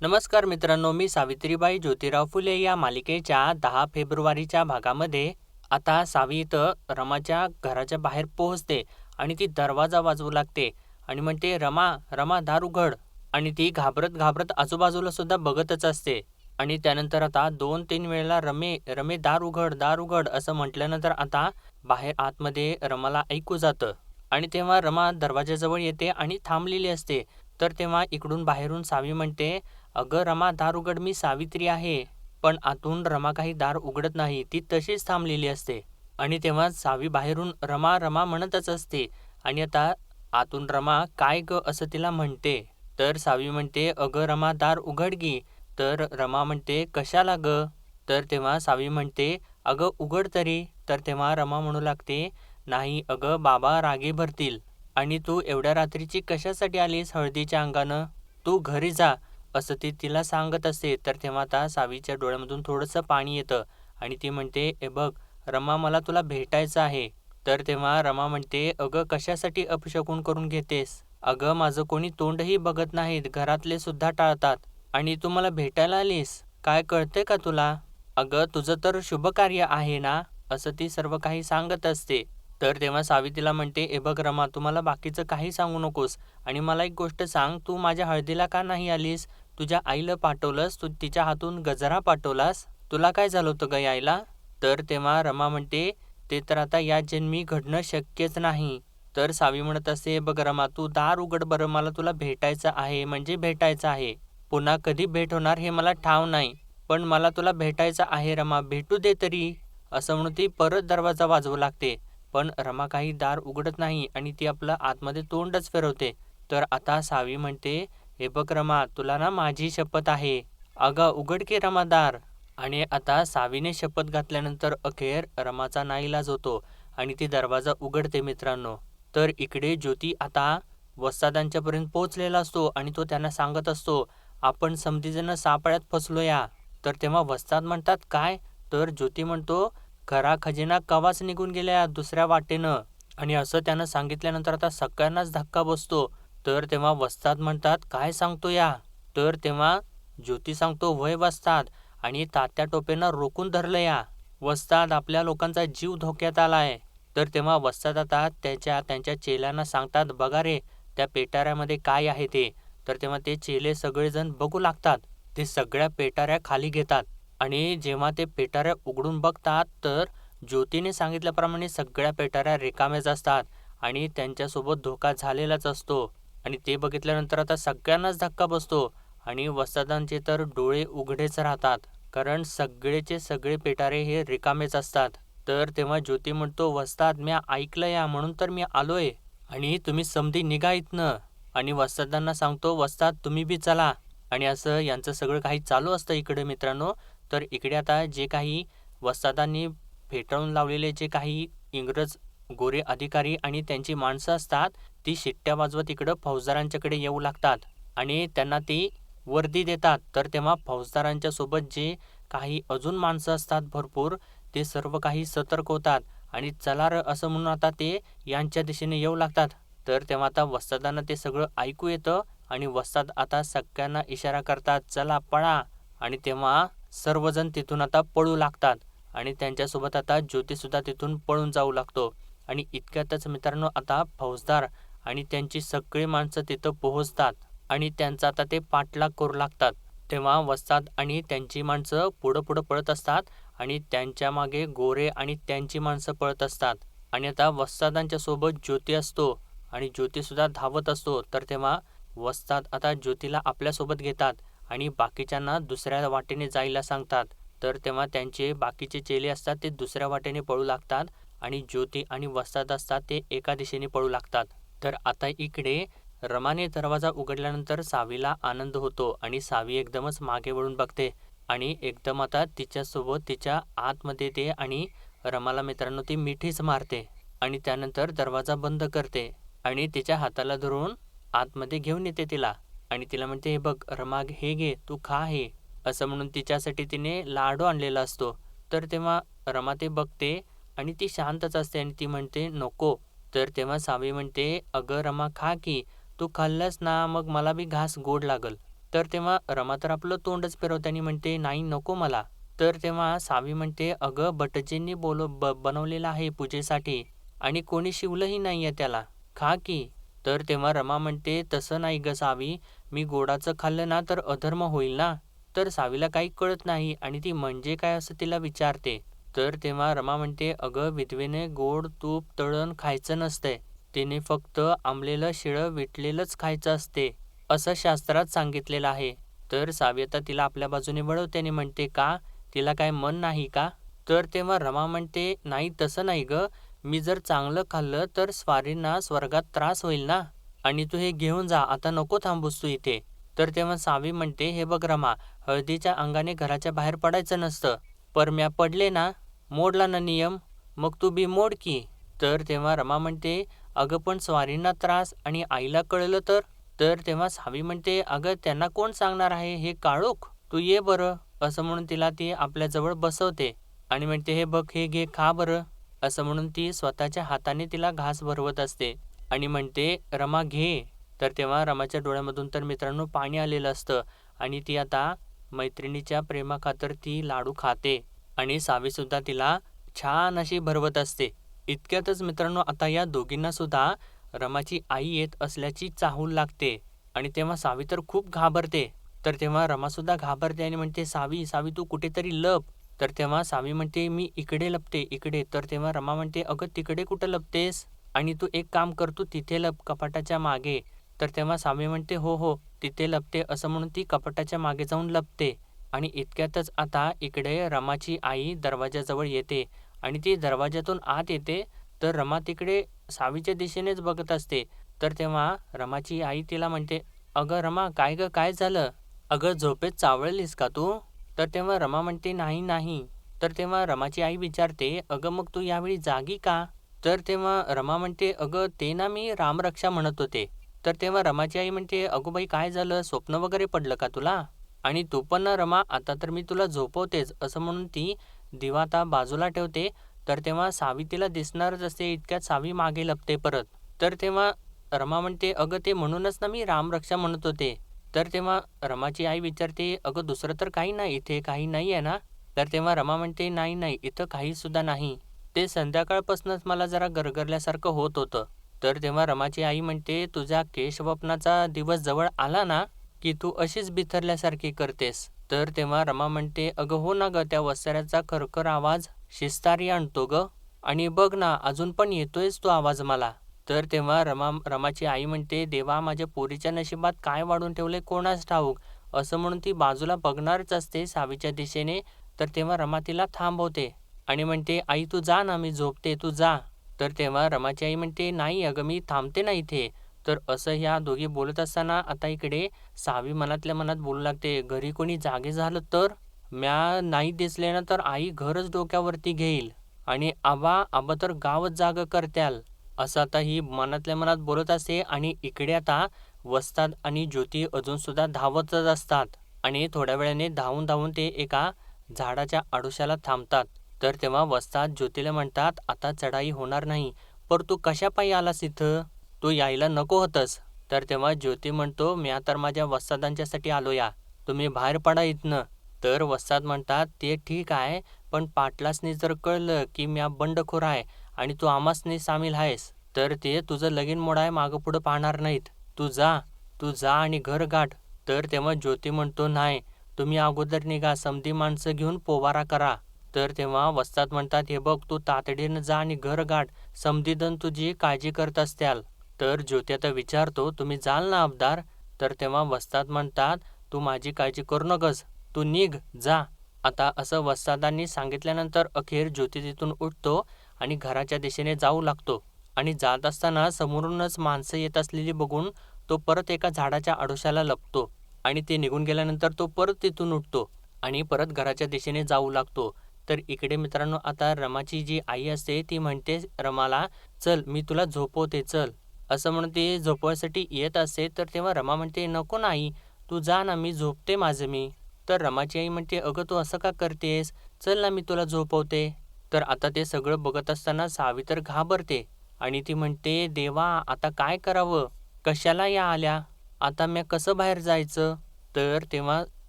नमस्कार मित्रांनो, मी सावित्रीबाई ज्योतिराव फुले या मालिकेच्या 10 फेब्रुवारीच्या भागामध्ये आता सावी इथं रमाच्या घराच्या बाहेर पोहोचते आणि ती दरवाजा वाजवू लागते आणि म्हणते, रमा रमा दार उघड. आणि ती घाबरत घाबरत आजूबाजूला सुद्धा बघतच असते. आणि त्यानंतर आता 2-3 वेळेला रमे रमे दार उघड दार उघड असं म्हटल्यानंतर आता बाहेर आतमध्ये रमाला ऐकू जातं. आणि तेव्हा रमा दरवाजाजवळ येते आणि थांबलेली असते. तर तेव्हा इकडून बाहेरून सावी म्हणते, अगं रमा दार उघड, मी सावित्री आहे. पण आतून रमा काही दार उघडत नाही, ती तशीच थांबलेली असते. आणि तेव्हा सावी बाहेरून रमा रमा म्हणतच असते. आणि आता आतून रमा काय ग असं तिला म्हणते. तर सावी म्हणते, अगं रमा दार उघड की. तर रमा म्हणते, कशाला ग. तर तेव्हा सावी म्हणते, अगं उघड तरी. तर तेव्हा रमा म्हणू लागते, नाही अगं बाबा रागे भरतील. आणि तू एवढ्या रात्रीची कशासाठी आलीस हळदीच्या अंगानं, तू घरी जा असं ती तिला सांगत असते. तर तेव्हा आता सावीच्या डोळ्यामधून थोडंसं पाणी येतं आणि ती म्हणते, ए बघ रमा, मला तुला भेटायचं आहे. तर तेव्हा रमा म्हणते, अगं कशासाठी अपशकुन करून घेतेस. अगं माझं कोणी तोंडही बघत नाहीत, घरातले सुद्धा टाळतात. आणि तू मला भेटायला आलीस, काय कळतंय का तुला. अगं तुझं तर शुभकार्य आहे ना, असं ती सर्व काही सांगत असते. तर तेव्हा सावी तिला म्हणते, ए बघ रमा, तू मला बाकीचं काही सांगू नकोस. आणि मला एक गोष्ट सांग, तू माझ्या हळदीला का नाही आलीस. तुझ्या आईला पाठवलंस, तू तिच्या हातून गजरा पाठवलास, तुला काय झालं होतं ग यायला. तर तेव्हा रमा म्हणते, ते तर आता या जन्मी घडणं शक्यच नाही. तर सावी म्हणत असते, बघ रमा, तू दार उघड बरं, मला तुला भेटायचं आहे म्हणजे भेटायचं आहे. पुन्हा कधी भेट होणार हे मला ठाव नाही, पण मला तुला भेटायचं आहे रमा, भेटू दे तरी. असं म्हणून ती परत दरवाजा वाजवू लागते. पण रमा काही दार उघडत नाही आणि ती आपलं आतमध्ये तोंडच फिरवते. तर आता सावी म्हणते, हे बघ रमा, तुला ना माझी शपथ आहे, अगं उघड की रमा दार. आणि आता सावीने शपथ घातल्यानंतर अखेर रमाचा नाईलाज होतो आणि ती दरवाजा उघडते मित्रांनो. तर इकडे ज्योती आता वस्तादांच्यापर्यंत पोहोचलेला असतो आणि तो त्यांना सांगत असतो, आपण समधीजण सापळ्यात फसलो या. तर तेव्हा वस्ताद म्हणतात, काय. तर ज्योती म्हणतो, खरा खजिना कवाच निघून गेल्या दुसऱ्या वाटेनं. आणि असं त्यानं सांगितल्यानंतर आता सगळ्यांनाच धक्का बसतो. तर तेव्हा वस्ताद म्हणतात, काय सांगतो या. तर तेव्हा ज्योती सांगतो, वय वस्ताद, आणि तात्या टोपेनं रोखून धरलं या. वस्ताद, आपल्या लोकांचा जीव धोक्यात आलाय. तर तेव्हा वस्ताद आता त्यांच्या चेल्यांना सांगतात, बघा रे त्या पेटाऱ्यामध्ये काय आहे ते. तर तेव्हा ते चेले सगळेजण बघू लागतात. ते सगळ्या पेटाऱ्या खाली घेतात आणि जेव्हा ते पेटाऱ्या उघडून बघतात तर ज्योतीने सांगितल्याप्रमाणे सगळ्या पेटाऱ्या रिकाम्याच असतात आणि त्यांच्यासोबत धोका झालेलाच असतो. आणि ते बघितल्यानंतर आता सगळ्यांनाच धक्का बसतो आणि वस्तादांचे तर डोळे उघडेच राहतात, कारण सगळेचे सगळे पेटारे हे रिकामेच असतात. तर तेव्हा ज्योती म्हणतो, वस्ताद, मी ऐकलं या म्हणून तर मी आलोय आणि तुम्ही समधी निघा इथनं. आणि वस्तादांना सांगतो, वस्ताद तुम्ही बी चला. आणि असं यांचं सगळं काही चालू असतं इकडे मित्रांनो. तर इकडे आता जे काही वस्तादांनी फेटाळून लावलेले जे काही इंग्रज गोरे अधिकारी आणि त्यांची माणसं असतात, ती शिट्ट्या वाजवत इकडं फौजदारांच्याकडे येऊ लागतात आणि त्यांना ती वर्दी देतात. तर तेव्हा फौजदारांच्या सोबत जे काही अजून माणसं असतात भरपूर, ते सर्व काही सतर्क होतात आणि चला र असं म्हणून आता ते यांच्या दिशेने येऊ लागतात. तर तेव्हा आता वस्तादांना ते सगळं ऐकू येतं आणि वस्ताद आता सगळ्यांना इशारा करतात, चला पळा. आणि तेव्हा सर्वजण तिथून आता पळू लागतात आणि त्यांच्यासोबत आता ज्योतिसुद्धा तिथून पळून जाऊ लागतो. आणि इतक्यातच मित्रांनो आता फौजदार आणि त्यांची सगळी माणसं तिथं पोहोचतात आणि त्यांचा आता ते पाठलाग करू लागतात. तेव्हा वस्ताद आणि त्यांची माणसं पुढं पुढं पळत असतात आणि त्यांच्या मागे गोरे आणि त्यांची माणसं पळत असतात. आणि आता वस्तादांच्या सोबत ज्योती असतो आणि ज्योतिसुद्धा धावत असतो. तर तेव्हा वस्ताद आता ज्योतीला आपल्यासोबत घेतात आणि बाकीच्यांना दुसऱ्या वाटेने जायला सांगतात. तर तेव्हा त्यांचे बाकीचे चेले असतात ते दुसऱ्या वाटेने पळू लागतात आणि ज्योती आणि वस्ताद असतात ते एका दिशेने पळू लागतात. तर आता इकडे रमाने दरवाजा उघडल्यानंतर सावीला आनंद होतो आणि सावी एकदमच मागे वळून बघते आणि एकदम आता तिच्यासोबत तिच्या आतमध्ये येते आणि रमाला मित्रांनो ती मिठीच मारते आणि त्यानंतर दरवाजा बंद करते आणि तिच्या हाताला धरून आतमध्ये घेऊन येते तिला. आणि तिला म्हणते, हे बघ रमा, हे घे, तू खा हे, असं म्हणून तिच्यासाठी तिने लाडू आणलेला असतो. तर तेव्हा रमा ते बघते आणि ती शांतच असते आणि ती म्हणते, नको. तर तेव्हा सावी म्हणते, अगं रमा खा की, तू खाल्लंस ना मग मला बी घास गोड लागल. तर तेव्हा रमा तर आपलं तोंडच फिरवते आणि म्हणते, "नाही, नको मला." तर तेव्हा सावी म्हणते, "अगं, भटजींनी बनवलेलं आहे पूजेसाठी आणि कोणी शिवलंही नाहीये त्याला. खा की." तर तेव्हा रमा म्हणते, "तसं नाही गं सावी, मी गोडाचं खाल्लं ना तर अधर्म होईल ना." तर सावीला काही कळत नाही आणि ती म्हणजे काय असं तिला विचारते. तर तेव्हा रमा म्हणते, "अगं विधवेने गोड तूप तळण खायचं नसतंय. तिने फक्त आंबलेलं शिळं विटलेलंच खायचं असते, असं शास्त्रात सांगितलेलं आहे." तर सावी आता तिला आपल्या बाजूने वळवते आणि म्हणते, "का? तिला काय मन नाही का?" तर तेव्हा रमा म्हणते, "नाही तसं नाही गं. मी जर चांगलं खाल्लं तर स्वारींना स्वर्गात त्रास होईल ना आणि तू हे घेऊन जा. आता नको थांबूस तू इथे." तर तेव्हा सावी म्हणते, "हे बघ रमा, हळदीच्या अंगाने घराच्या बाहेर पडायचं नसतं. पर म्या पडले ना, मोडला ना नियम, मग तू बी मोड की." तर तेव्हा रमा म्हणते, "अगं पण स्वारींना त्रास आणि आईला कळलं तर?" तर तेव्हा सावी म्हणते, "अगं त्यांना कोण सांगणार आहे हे काळोख? तू ये बरं." असं म्हणून तिला ती आपल्याजवळ बसवते आणि म्हणते, "हे बघ, हे घे, खा बरं." असं म्हणून ती स्वतःच्या हाताने तिला घास भरवत असते आणि म्हणते, "रमा घे." तर तेव्हा रमाच्या डोळ्यामधून तर मित्रांनो पाणी आलेलं असतं आणि ती आता मैत्रिणीच्या प्रेमाखातर ती लाडू खाते आणि सावीसुद्धा तिला छान अशी भरवत असते. इतक्यातच मित्रांनो आता या दोघींना सुद्धा रमाची आई येत असल्याची चाहूल लागते आणि तेव्हा सावी तर खूप घाबरते. तर तेव्हा रमासुद्धा घाबरते आणि म्हणते, "सावी, सावी तू कुठेतरी लप." तर तेव्हा सावी म्हणते, "मी इकडे लपते, इकडे." तर तेव्हा रमा म्हणते, "अगं तिकडे कुठं लपतेस? आणि तू एक काम कर, तू तिथे लप कपाटाच्या मागे." तर तेव्हा सावी म्हणते, "हो, हो, तिथे लपते." असं म्हणून ती कपाटाच्या मागे जाऊन लपते आणि इतक्यातच आता इकडे रमाची आई दरवाजाजवळ येते आणि ती दरवाजातून आत येते, तर रमा तिकडे सावीच्या दिशेनेच बघत असते. तर तेव्हा रमाची आई तिला म्हणते, "अगं रमा, काय गं, काय झालं? अगं झोपेत चावळलीस का तू?" तर तेव्हा रमा म्हणते, "नाही, नाही." तर तेव्हा रमाची आई विचारते, "अगं मग तू यावेळी जागी का?" तर तेव्हा रमा म्हणते, "अगं ते ना मी रामरक्षा म्हणत होते." तर तेव्हा रमाची आई म्हणते, "अगो बाई काय झालं? स्वप्न वगैरे पडलं का तुला? आणि तू पण ना रमा, आता तर मी तुला झोपवतेच." असं म्हणून ती दिवा आता बाजूला ठेवते. तर तेव्हा सावी तिला दिसणारच असते. इतक्यात सावी मागे लपते परत. तर तेव्हा रमा म्हणते, "अगं ते म्हणूनच ना मी रामरक्षा म्हणत होते." तर तेव्हा रमाची आई विचारते, "अगं दुसरं तर काही नाही, इथे काही नाही आहे ना?" तर तेव्हा रमा म्हणते, "नाही, नाही, इथं काहीसुद्धा नाही. ते संध्याकाळपासूनच मला जरा गरगरल्यासारखं होत होतं." तर तेव्हा रमाची आई म्हणते, "तुझ्या केशवपनाचा दिवस जवळ आला ना, की तू अशीच बिथरल्यासारखी करतेस." तर तेव्हा रमा म्हणते, "अगं हो ना गं, त्या वस्त्र्याचा खरखर आवाज शिस्तारी आणतो गं आणि बघ ना, अजून पण येतोयच तो आवाज मला." तर तेव्हा रमाची आई म्हणते, "देवा, माझ्या पोरीच्या नशिबात काय वाढून ठेवले कोणास ठाऊक." असं म्हणून ती बाजूला बघणारच असते सावीच्या दिशेने. तर तेव्हा रमा तिला थांबवते आणि म्हणते, "आई तू जा ना, मी झोपते, तू जा." तर तेव्हा रमाची आई म्हणते, "नाही अगं, मी थांबते ना इथे." तर असं ह्या दोघी बोलत असताना आता इकडे सावी मनातल्या मनात बोलू लागते, "घरी कोणी जागे झालं तर? म्या नाही दिसले ना तर आई घरच डोक्यावरती घेईल आणि आबा आबा तर गावच जागं करत्याल." असं आता ही मनातल्या मनात बोलत असते आणि इकडे आता वस्ताद आणि ज्योती अजून सुद्धा धावतच असतात आणि थोड्या वेळाने धावून धावून ते एका झाडाच्या आडोशाला थांबतात. तर तेव्हा वस्ताद ज्योतीला म्हणतात, "आता चढाई होणार नाही. पर तू कशापायी आलास इथं? तू यायला नको होतंस." तर तेव्हा ज्योती म्हणतो, "म्या तर माझ्या वस्तादांच्यासाठी आलो या. तुम्ही बाहेर पडा इथनं." तर वस्ताद म्हणतात, "ते ठीक आहे, पण पाटलासनी जर कळलं की म्या बंडखोर आहे आणि तू आमासनी सामील आहेस, तर ते तुझं लगीन मोडाय मागं पुढं पाहणार नाहीत. तू जा, तू जा आणि घर गाठ." तर तेव्हा ज्योती म्हणतो, "नाही, तुम्ही अगोदर निघा, समधी माणसं घेऊन पोवारा करा." तर तेव्हा वस्ताद म्हणतात, "हे बघ, तू तातडीनं जा आणि घर गाठ. समधीजण तुझी काळजी करत असत्याल." तर ज्योती आता विचारतो, "तुम्ही जाल ना अबदार?" तर तेव्हा वस्ताद म्हणतात, "तू माझी काळजी करू नकोस. तू निघ, जा." आता असं वस्तादांनी सांगितल्यानंतर अखेर ज्योती तिथून उठतो आणि घराच्या दिशेने जाऊ लागतो आणि जात असताना समोरूनच माणसं येत असलेली बघून तो परत एका झाडाच्या आडोशाला लपतो आणि ते निघून गेल्यानंतर तो परत तिथून उठतो आणि परत घराच्या दिशेने जाऊ लागतो. तर इकडे मित्रांनो आता रमाची जी आई असते ती म्हणते रमाला, "चल मी तुला झोपवते चल." असं म्हणून ती झोपवायसाठी येत असते. तर तेव्हा रमा म्हणते, "नको ना आई, तू जा ना, मी झोपते माझं मी." तर रमाची आई म्हणते, "अगं तू असं का करतेस? चल ना मी तुला झोपवते." तर आता ते सगळं बघत असताना सावी तर घाबरते आणि ती म्हणते, "देवा आता काय करावं? कशाला या आल्या? आता मी कसं बाहेर जायचं?" तर तेव्हा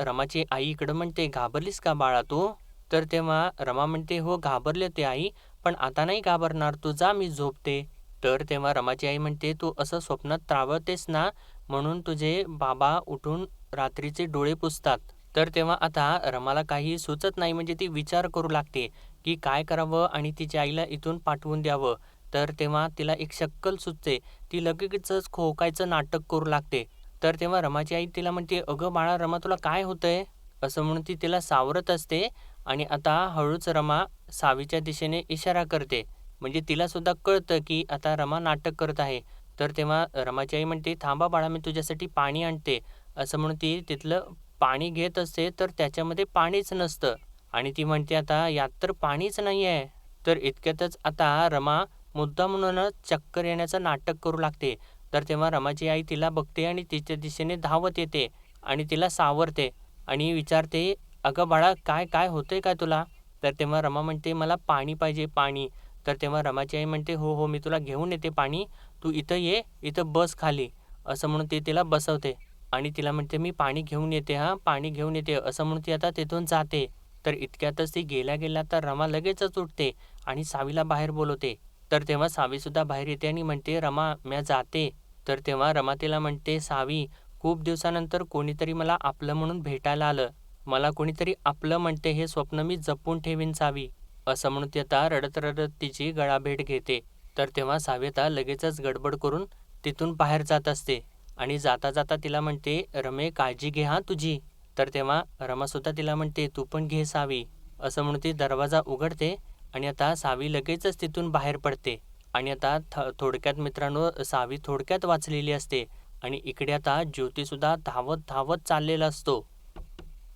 रमाची आई इकडं म्हणते, घाबरलीस का बाळा तू? तर तेव्हा रमा म्हणते, हो घाबरले होते आई, पण आता नाही घाबरणार, तू जा मी झोपते. तर तेव्हा रमाची आई म्हणते, तू असं स्वप्नात त्रावतेस ना, म्हणून तुझे बाबा उठून रात्रीचे डोळे पुसतात. तर तेव्हा आता रमाला काही सुचत नाही, म्हणजे ती विचार करू लागते की काय करावं आणि तिच्या आईला इथून पाठवून द्यावं. तर तेव्हा तिला एक शक्कल सुचते. ती लगेचच खोकायचं नाटक करू लागते. तर तेव्हा रमाची आई तिला म्हणते, अगं बाळा रमा तुला काय होतंय? असं म्हणून ती तिला सावरत असते आणि आता हळूच रमा सावीच्या दिशेने इशारा करते. म्हणजे तिला सुद्धा कळतं की आता रमा नाटक करत आहे. तर तेव्हा रमाची आई म्हणते, थांबा बाळा मी तुझ्यासाठी पाणी आणते. असं म्हणून ती तिथलं पाणी घेत असते, तर त्याच्यामध्ये पाणीच नसतं आणि ती म्हणते, आता यात तर पाणीच नाही आहे. तर इतक्यातच आता रमा मुद्दामूनच चक्कर येण्याचं नाटक करू लागते. तर तेव्हा रमाची आई तिला बघते आणि तिच्या दिशेने धावत येते आणि तिला सावरते आणि विचारते, अगं बाळा काय काय होतंय काय तुला? तर तेव्हा रमा म्हणते, मला पाणी पाहिजे पाणी. तर तेव्हा रमाची आई म्हणते, हो हो मी तुला घेऊन येते पाणी, तू इथं ये, इथं बस खाली. असं म्हणून ती तिला बसवते आणि तिला म्हणते, मी पाणी घेऊन येते हां, पाणी घेऊन येते. असं म्हणून ती आता तिथून जाते. तर इतक्यातच ती गेल्या गेल्या तर रमा लगेचच उठते आणि सावीला बाहेर बोलवते. तर तेव्हा सावीसुद्धा बाहेर येते आणि म्हणते, रमा म्या जाते. तर तेव्हा रमा तिला म्हणते, सावी खूप दिवसानंतर कोणीतरी मला आपलं म्हणून भेटायला आलं. मला कोणीतरी आपलं म्हणते हे स्वप्न मी जपून ठेवीन सावी. असं म्हणून ती आता रडत रडत तिची गळाभेट घेते. तर तेव्हा सावी आता लगेचच गडबड करून तिथून बाहेर जात असते आणि जाता जाता तिला म्हणते, रमे काळजी घे हां तुझी. तर तेव्हा रमासुद्धा तिला म्हणते, तू पण घे सावी. असं म्हणून ती दरवाजा उघडते आणि आता सावी लगेचच तिथून बाहेर पडते. आणि आता थोडक्यात मित्रांनो, सावी थोडक्यात वाचलेली असते आणि इकडे आता ज्योतिसुद्धा धावत धावत चाललेला असतो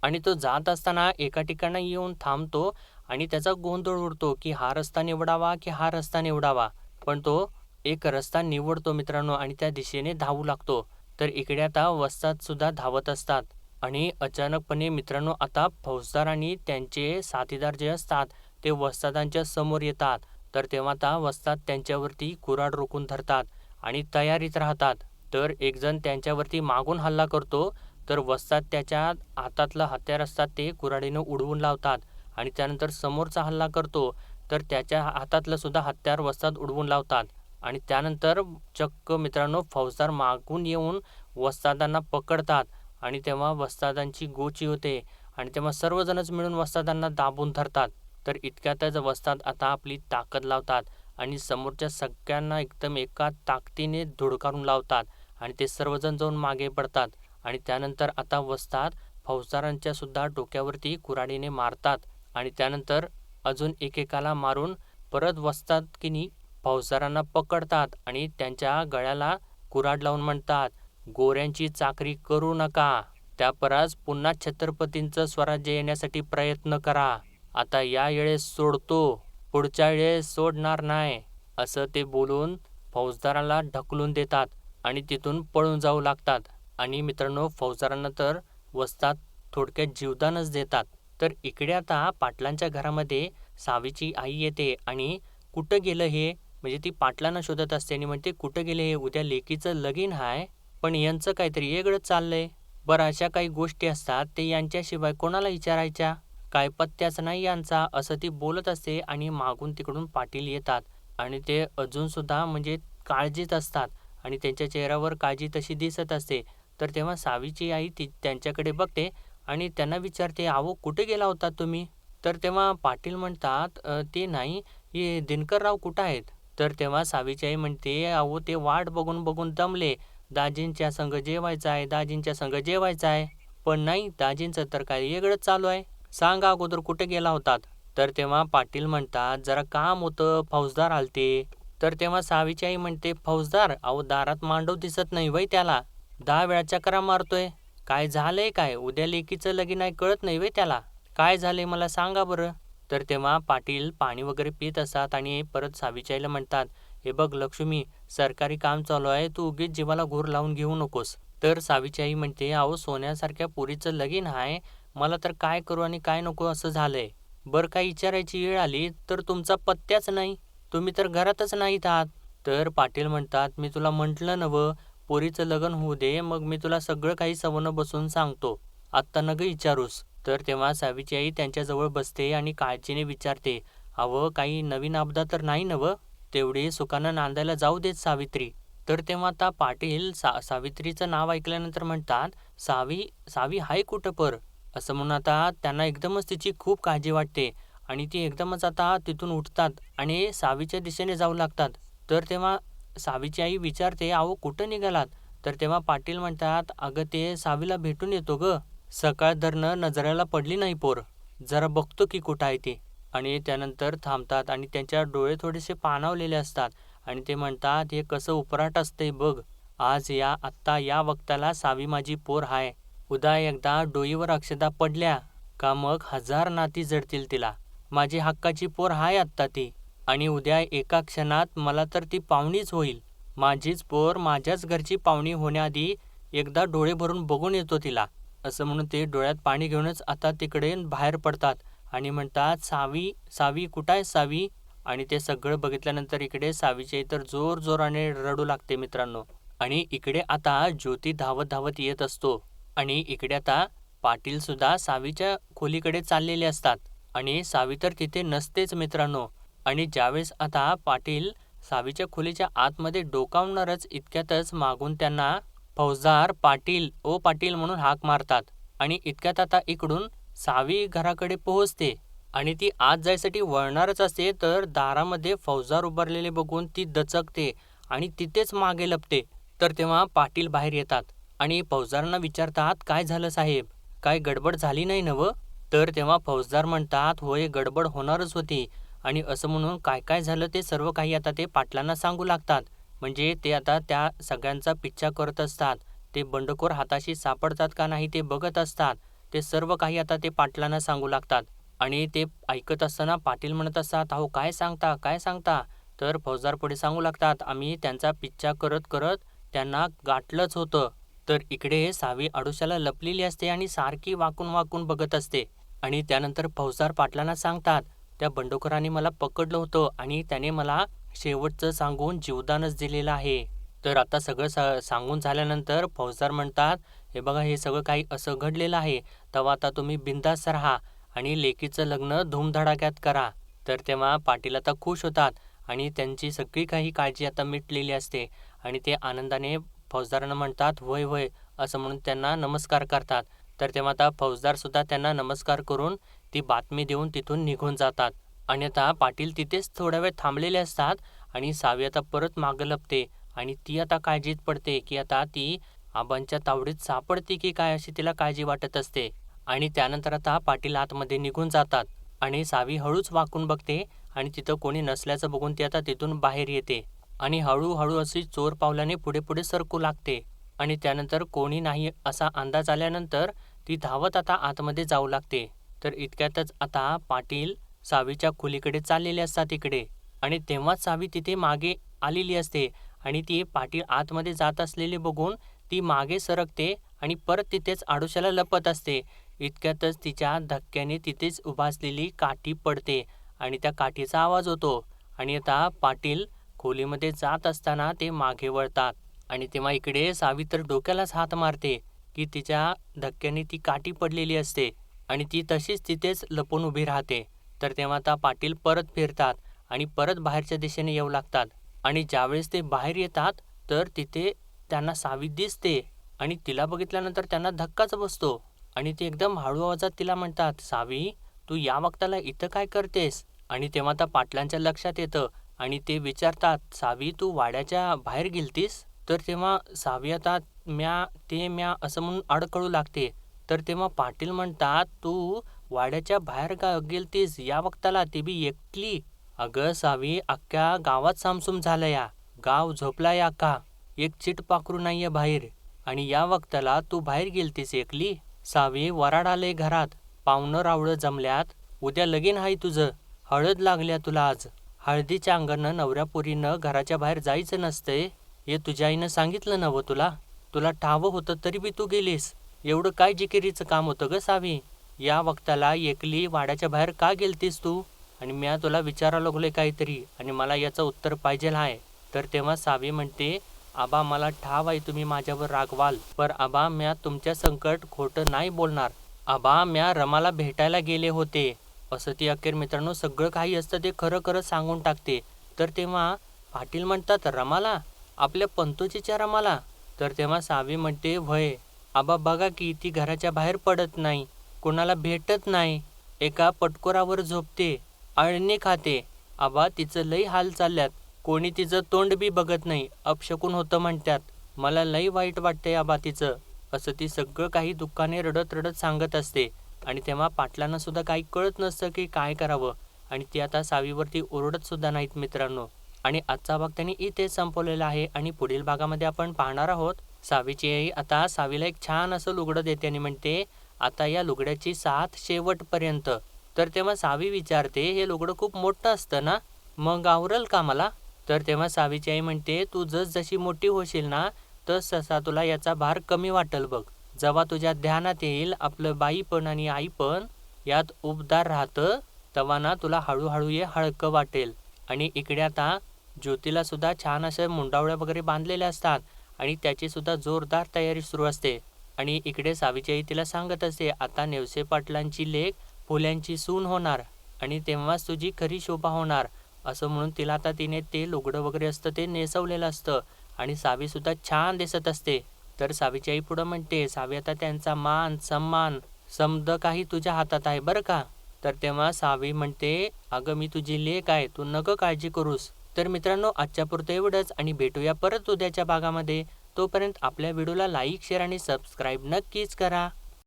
आणि तो जात असताना एका ठिकाणी येऊन थांबतो आणि त्याचा गोंधळ उडतो की हा रस्ता निवडावा की हा रस्ता निवडावा. पण तो एक रस्ता निवडतो मित्रांनो आणि त्या दिशेने धावू लागतो. तर इकडे आता वस्ताद सुद्धा धावत असतात आणि अचानकपणे मित्रांनो आता फौजदार आणि त्यांचे साथीदार जे असतात ते वस्तादांच्या समोर येतात. तर तेव्हा आता वस्ताद त्यांच्यावरती कुऱ्हाड रोखून धरतात आणि तयारीत राहतात. तर एक जण त्यांच्यावरती मागून हल्ला करतो. तर वस्ताद त्याच्या हातातलं हत्यार असतात ते कुऱ्हाडीनं उडवून लावतात आणि त्यानंतर समोरचा हल्ला करतो. तर त्याच्या हातातलं सुद्धा हत्यार वस्ताद उडवून लावतात आणि त्यानंतर चक्क मित्रांनो फौजदार मागून येऊन वस्तादांना पकडतात आणि तेव्हा वस्तादांची गोची होते आणि तेव्हा सर्वजणच मिळून वस्तादांना दाबून धरतात. तर इतक्यातच वस्ताद आता आपली ताकद लावतात आणि समोरच्या सगळ्यांना एकदम एका ताकदीने धुडकारून लावतात आणि ते सर्वजण जाऊन मागे पडतात आणि त्यानंतर आता वस्ताद फौजदारांच्या सुद्धा डोक्यावरती कुऱ्हाडीने मारतात आणि त्यानंतर अजून एकेकाला मारून परत वस्ताद की फौजदारांना पकडतात आणि त्यांच्या गळ्याला कुऱ्हाड लावून म्हणतात, गोऱ्यांची चाकरी करू नका. त्यापरास पुन्हा छत्रपतींचं स्वराज्य येण्यासाठी प्रयत्न करा. आता या वेळेस सोडतो, पुढच्या वेळेस सोडणार नाही. असं ते बोलून फौजदाराला ढकलून देतात आणि तिथून पळून जाऊ लागतात. आणि मित्रांनो फौजदारांना तर वस्ताद थोडक्यात जीवदानच देतात. तर इकडे आता पाटलांच्या घरामध्ये सावीची आई येते आणि कुठं गेलं हे, म्हणजे ती पाटलांना शोधत असते आणि म्हणते, कुठं गेले हे, उद्या लेकीचं लगीन आहे पण यांचं काहीतरी वेगळंच चाललंय. बरं अशा काही गोष्टी असतात ते यांच्याशिवाय कोणाला विचारायच्या, काय पत्त्याच नाही यांचा. असं ती बोलत असते आणि मागून तिकडून पाटील येतात आणि ते अजूनसुद्धा म्हणजे काळजीत असतात आणि त्यांच्या चेहऱ्यावर काळजी तशी दिसत असते. तर तेव्हा सावीची आई त्यांच्याकडे बघते आणि त्यांना विचारते, अहो कुठे गेला होता तुम्ही? तर तेव्हा पाटील म्हणतात, ते नाही, हे दिनकरराव कुठं आहेत? तर तेव्हा सावीची आई म्हणते, अहो ते वाट बघून बघून दमले, दाजींच्या संग जेवायचं आहे, दाजींच्या संग जेवायचं आहे. पण नाही, दाजींचं तर काय वेगळंच चालू आहे. सांगा अगोदर कुठे गेला होतात? तर तेव्हा पाटील म्हणतात, जरा काम होतं, फौजदार आलते. तर तेव्हा सावीची आई म्हणते, फौजदार? अहो दारात मांडव दिसत नाही वय त्याला, 10 वेळा चकरा मारतोय. काय झालंय काय? उद्या लेकीचं लगीन आहे कळत नाही वय त्याला? काय झालंय मला सांगा बरं. तर तेव्हा पाटील पाणी वगैरे पित असतात आणि परत सावीच्या आईला म्हणतात, हे बघ लक्ष्मी, सरकारी काम चालू आहे, तू उगीच जीवाला घूर लावून घेऊ नकोस. तर सावीची आई म्हणते, अहो सोन्यासारख्या पोरीचं लगीन आहे, मला तर काय करू आणि काय नको असं झालंय. बरं काही विचारायची वेळ आली तर तुमचा पत्त्याच नाही, तुम्ही तर घरातच नाहीत आहात. तर पाटील म्हणतात, मी तुला म्हटलं नवं, पोरीचं लग्न होऊ दे, मग मी तुला सगळं काही सवनं बसून सांगतो. आत्ता नग विचारूस. तर तेव्हा सावीची आई त्यांच्याजवळ बसते आणि काळजीने विचारते, अहो काही नवीन अपघात तर नाही नवं? तेवढी सुखानं नांदायला जाऊ देत सावित्री. तर तेव्हा आता पाटील सावित्रीचं नाव ऐकल्यानंतर म्हणतात, सावी सावी हाय कुठं पर? असं म्हणून आता त्यांना एकदमच तिची खूप काळजी वाटते आणि ती एकदमच आता तिथून उठतात आणि सावीच्या दिशेने जाऊ लागतात. तर तेव्हा सावीची आई विचारते, अहो कुठं निघालात? तर तेव्हा पाटील म्हणतात, अगं ते सावीला भेटून येतो ग. सकाळ धरणं नजरेला पडली नाही पोर. जरा बघतो की कुठं आहे ते. आणि त्यानंतर थांबतात आणि त्यांच्या डोळे थोडेसे पाणावलेले असतात आणि ते म्हणतात, हे कसं उपराट असतंय बघ. आज आत्ता या वक्ताला सावी माझी पोर हाय. उद्या एकदा डोईवर अक्षदा पडल्या का मग 1000 नाती जडतील तिला. माझी हक्काची पोर हाय आत्ता ती. आणि उद्या एका क्षणात मला तर ती पाहुणीच होईल. माझीच पोर माझ्याच घरची पाहुणी होण्याआधी एकदा डोळे भरून बघून येतो तिला. असं म्हणून ते डोळ्यात पाणी घेऊनच आता तिकडे बाहेर पडतात आणि म्हणतात, सावी सावी कुठं आहे सावी? आणि ते सगळं बघितल्यानंतर इकडे सावीच्या इतर जोर जोराने रडू लागते मित्रांनो. आणि इकडे आता ज्योती धावत धावत येत असतो आणि इकडे आता पाटील सुद्धा सावीच्या खोलीकडे चाललेले असतात आणि सावी तर तिथे नसतेच मित्रांनो. आणि ज्यावेळेस आता पाटील सावीच्या खोलीच्या आतमध्ये डोकावणारच इतक्यातच मागून त्यांना फौजदार पाटील ओ पाटील म्हणून हाक मारतात आणि इतक्यात आता इकडून सावी घराकडे पोहोचते आणि ती आत जायसाठी वळणारच असते तर दारामध्ये फौजदार उभारलेले बघून ती दचकते आणि तिथेच मागे लपते. तर तेव्हा पाटील बाहेर येतात आणि फौजदारांना विचारतात, काय झालं साहेब? काय गडबड झाली नाही नवं? तर तेव्हा फौजदार म्हणतात, होय गडबड होणारच होती. आणि असं म्हणून काय काय झालं ते सर्व काही आता ते पाटलांना सांगू लागतात. म्हणजे ते आता त्या सगळ्यांचा पिच्छा करत असतात. ते बंडखोर हाताशी सापडतात का नाही ते बघत असतात. ते सर्व काही आता ते पाटलांना सांगू लागतात आणि ते ऐकत असताना पाटील म्हणत असतात, अहो काय सांगता काय सांगता? तर फौजदार पुढे सांगू लागतात, आम्ही त्यांचा पिच्छा करत करत त्यांना गाठलंच होतं. तर इकडे सावी आडोशाला लपलेली असते आणि सारखी वाकून वाकून बघत असते. आणि त्यानंतर फौजदार पाटलांना सांगतात, त्या बंडखोराने मला पकडलं होतं आणि त्याने मला शेवटचं सांगून जीवदानच दिलेलं आहे. तर आता सगळं सांगून झाल्यानंतर फौजदार म्हणतात, हे बघा हे सगळं काही असं घडलेलं आहे. तेव्हा आता तुम्ही बिनधास्त राहा आणि लेकीचं लग्न धूमधडाक्यात करा. तर तेव्हा पाटील आता खुश होतात आणि त्यांची सगळी काही काळजी आता मिटलेली असते आणि ते आनंदाने फौजदारांना म्हणतात, होय होय असं म्हणून त्यांना नमस्कार करतात. तर तेव्हा आता फौजदार सुद्धा त्यांना नमस्कार करून ती बातमी देऊन तिथून निघून जातात. आणि आता पाटील तिथेच थोडा वेळ थांबलेले असतात आणि सावी आता परत मागं लपते आणि ती आता काळजीत पडते की आता ती आबांच्या तावडीत सापडते की काय अशी तिला काळजी वाटत असते. आणि त्यानंतर आता पाटील आतमध्ये निघून जातात आणि सावी हळूच वाकून बघते आणि तिथं कोणी नसल्याचं बघून ती आता तिथून बाहेर येते आणि हळूहळू अशी चोर पावलाने पुढे पुढे सरकू लागते. आणि त्यानंतर कोणी नाही असा अंदाज आल्यानंतर ती धावत आता आतमध्ये जाऊ लागते. तर इतक्यातच आता पाटील सावीच्या खोलीकडे चाललेले असतात इकडे आणि तेव्हाच सावी तिथे मागे आलेली असते आणि ती पाटील आतमध्ये जात असलेले बघून ती मागे सरकते आणि परत तिथेच आडोशाला लपत असते. इतक्यातच तिच्या धक्क्याने तिथेच उभा असलेली काठी पडते आणि त्या काठीचा आवाज होतो आणि आता पाटील खोलीमध्ये जात असताना ते मागे वळतात आणि तेव्हा इकडे सावी तर डोक्यालाच हात मारते की तिच्या धक्क्याने ती काठी पडलेली असते आणि ती तशीच तिथेच लपून उभी राहते. तर तेव्हा आता पाटील परत फिरतात आणि परत बाहेरच्या दिशेने येऊ लागतात आणि ज्यावेळेस ते बाहेर येतात तर तिथे त्यांना सावी दिसते आणि तिला बघितल्यानंतर त्यांना धक्काच बसतो आणि ते एकदम हळू आवाजात तिला म्हणतात, सावी तू या वक्ताला इथं काय करतेस? आणि तेव्हा आता पाटलांच्या लक्षात येतं आणि ते विचारतात, सावी तू वाड्याच्या बाहेर गेलतीस? तर तेव्हा सावी आता म्या असं म्हणून अडकळू लागते. तर तेव्हा पाटील म्हणतात, तू वाड्याच्या बाहेर का गेलतीस या वक्ताला, ते बी एकली? अगं सावी अख्ख्या गावात सामसूम झालं या. गाव झोपलाय अख्खा. एक चिट पाखरू नाहीये बाहेर आणि या वक्ताला तू बाहेर गेलतीस एकली? सावी वराड आलंय घरात. पाहुणं रावळं जमल्यात. उद्या लगीन आहे तुझं. हळद लागल्या तुला आज. हळदीच्या अंगानं नवऱ्यापोरीनं घराच्या बाहेर जायचं नसतंय हे तुझ्या आईनं सांगितलं नवं तुला? तुला ठावं होतं तरी बी तू गेलीस. एवढं काय जिकिरीचं काम होतं ग सावी? या वक्ताला एकली वाड्याच्या बाहेर का गेलतीस तू? आणि म्या तुला विचारायला लागलोय काहीतरी आणि मला याचं उत्तर पाहिजेल आहे. तर तेव्हा सावी म्हणते, आबा मला ठाव आहे तुम्ही माझ्यावर रागवाल, पर आबा म्या तुमच्या संकट खोटं नाही बोलणार. आबा म्या रमाला भेटायला गेले होते. असं ती अखेर मित्रांनो सगळं काही असतं ते खरं खरं सांगून टाकते. तर तेव्हा पाटील म्हणतात, रमाला? आपल्या पंतोजीच्या रमाला? तर तेव्हा सावी म्हणते, व्हय आबा बघा की ती घराच्या बाहेर पडत नाही, कोणाला भेटत नाही, एका पटकोरावर झोपते, अळणी खाते. आबा तिचं लई हाल चालल्यात, कोणी तिचं तोंड बी बघत नाही, अपशकुन होतं म्हणतात. मला लई वाईट वाटतंय आबा तिचं. असं ती सगळं काही दुःखाने रडत रडत सांगत असते. आणि तेव्हा पाटलांना सुद्धा काही कळत नसतं की काय करावं. आणि ती आता सावीवरती ओरडत सुद्धा नाहीत मित्रांनो. आणि आजचा भाग त्यांनी इथेच संपवलेला आहे. आणि पुढील भागामध्ये आपण पाहणार आहोत सावीची आई आता सावीला एक छान असं लुगडं देते आणि म्हणते, आता या लुगड्याची साथ शेवटपर्यंत. तर तेव्हा सावी विचारते, हे लुगडं खूप मोठं असतं ना, मग आवरल का मला? तर तेव्हा सावीची आई म्हणते, तू जशी मोठी होशील ना तसा तुला याचा भार कमी वाटेल बघ. जेव्हा तुझ्या ध्यानात येईल आपलं बाईपण आणि आईपण यात उबदार राहतं, तेव्हा ना तुला हळूहळू हे हलकं वाटेल. आणि इकडे आता ज्योतीला सुद्धा छान अशा मुंडावळ्या वगैरे बांधलेल्या असतात आणि त्याची सुद्धा जोरदार तयारी सुरू असते. आणि इकडे सावीची आई तिला सांगत असते, आता नेवसे पाटलांची लेक फुल्यांची सून होणार आणि तेव्हाच तुझी खरी शोभा होणार. असं म्हणून तिला आता तिने ते लुगडं वगैरे असतं ते नेसवलेलं असतं आणि सावी सुद्धा छान दिसत असते. तर सावीची आई पुढं म्हणते, सावी आता त्यांचा मान सन्मान समद काही तुझ्या हातात आहे बरं का. तर तेव्हा सावी म्हणते, अगं मी तुझी लेक आहे, तू नको काळजी करूस. तर मित्रांनो आजच्या पुरतं एवढंच आणि भेटूया परत उद्याच्या भागामध्ये. तोपर्यंत आपल्या व्हिडिओला लाईक शेअर आणि सबस्क्राईब नक्कीच करा.